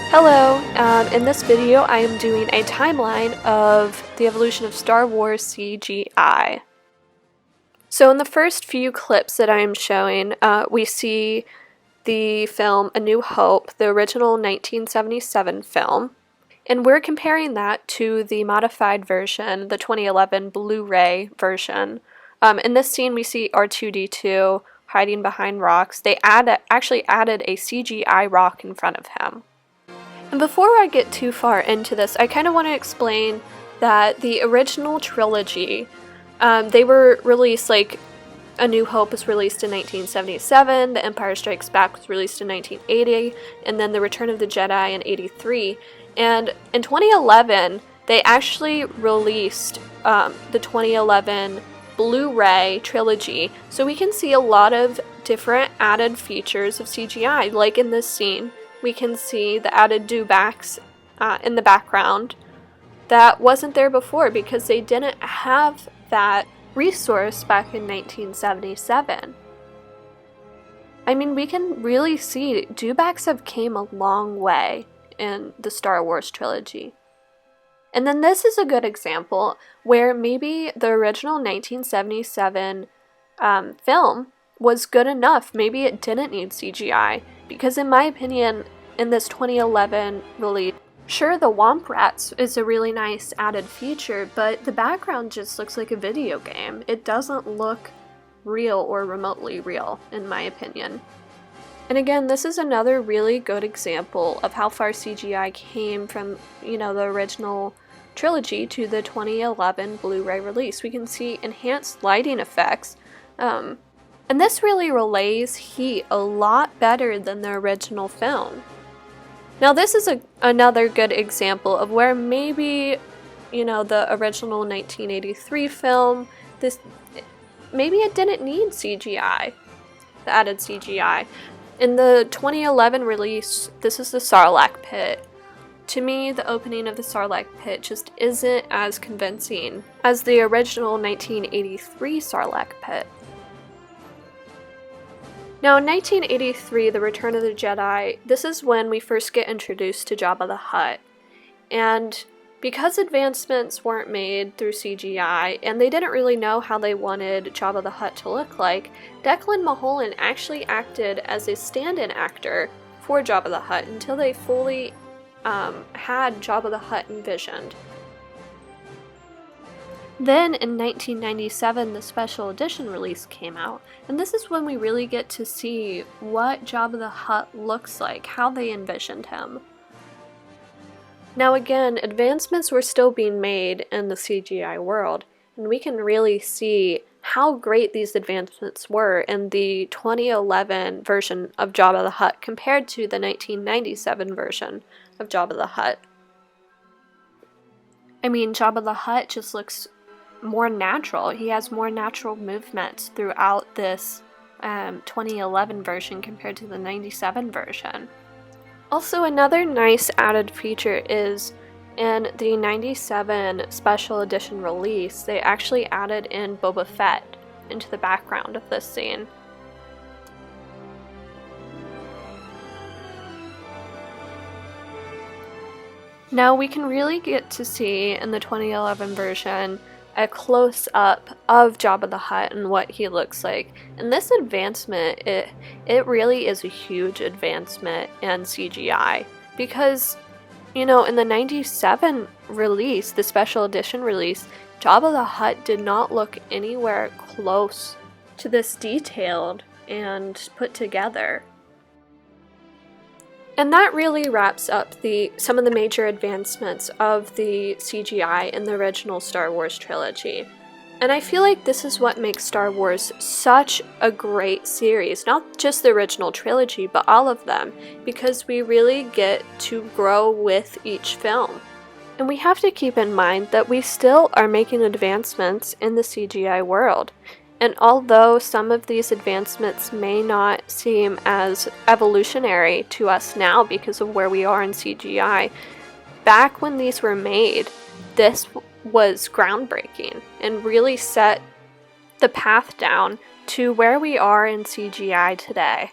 Hello, in this video I am doing a timeline of the evolution of Star Wars CGI. So in the first few clips that I am showing, we see the film A New Hope, the original 1977 film, and we're comparing that to the modified version, the 2011 Blu-ray version. In this scene we see R2-D2 hiding behind rocks. They actually added a CGI rock in front of him. And before I get too far into this, I kind of want to explain that the original trilogy, they were released, like, A New Hope was released in 1977, The Empire Strikes Back was released in 1980, and then The Return of the Jedi in 83. And in 2011, they actually released the 2011 Blu-ray trilogy, so we can see a lot of different added features of CGI, like in this scene. We can see the added dewbacks in the background that wasn't there before because they didn't have that resource back in 1977. I mean, we can really see dewbacks have came a long way in the Star Wars trilogy. And then this is a good example where maybe the original 1977 film was good enough. Maybe it didn't need CGI. Because in my opinion, in this 2011 release, sure, the Womp Rats is a really nice added feature, but the background just looks like a video game. It doesn't look real or remotely real, in my opinion. And again, this is another really good example of how far CGI came from, the original trilogy to the 2011 Blu-ray release. We can see enhanced lighting effects, and this really relays heat a lot better than the original film. Now this is another good example of where maybe, the original 1983 film, maybe it didn't need CGI, the added CGI. In the 2011 release, this is the Sarlacc pit. To me, the opening of the Sarlacc pit just isn't as convincing as the original 1983 Sarlacc pit. Now, in 1983, The Return of the Jedi, this is when we first get introduced to Jabba the Hutt. And because advancements weren't made through CGI, and they didn't really know how they wanted Jabba the Hutt to look like, Declan Mulholland actually acted as a stand-in actor for Jabba the Hutt until they fully had Jabba the Hutt envisioned. Then in 1997, the special edition release came out, and this is when we really get to see what Jabba the Hutt looks like, how they envisioned him. Now again, advancements were still being made in the CGI world, and we can really see how great these advancements were in the 2011 version of Jabba the Hutt compared to the 1997 version of Jabba the Hutt. I mean, Jabba the Hutt just looks more natural. He has more natural movements throughout this 2011 version compared to the 97 version. Also, another nice added feature is in the 97 special edition release, they actually added in Boba Fett into the background of this scene. Now we can really get to see in the 2011 version a close-up of Jabba the Hutt and what he looks like. And this advancement, it really is a huge advancement in CGI. Because, in the 97 release, the special edition release, Jabba the Hutt did not look anywhere close to this detailed and put together. And that really wraps up some of the major advancements of the CGI in the original Star Wars trilogy. And I feel like this is what makes Star Wars such a great series, not just the original trilogy, but all of them, because we really get to grow with each film. And we have to keep in mind that we still are making advancements in the CGI world. And although some of these advancements may not seem as evolutionary to us now because of where we are in CGI, back when these were made, this was groundbreaking and really set the path down to where we are in CGI today.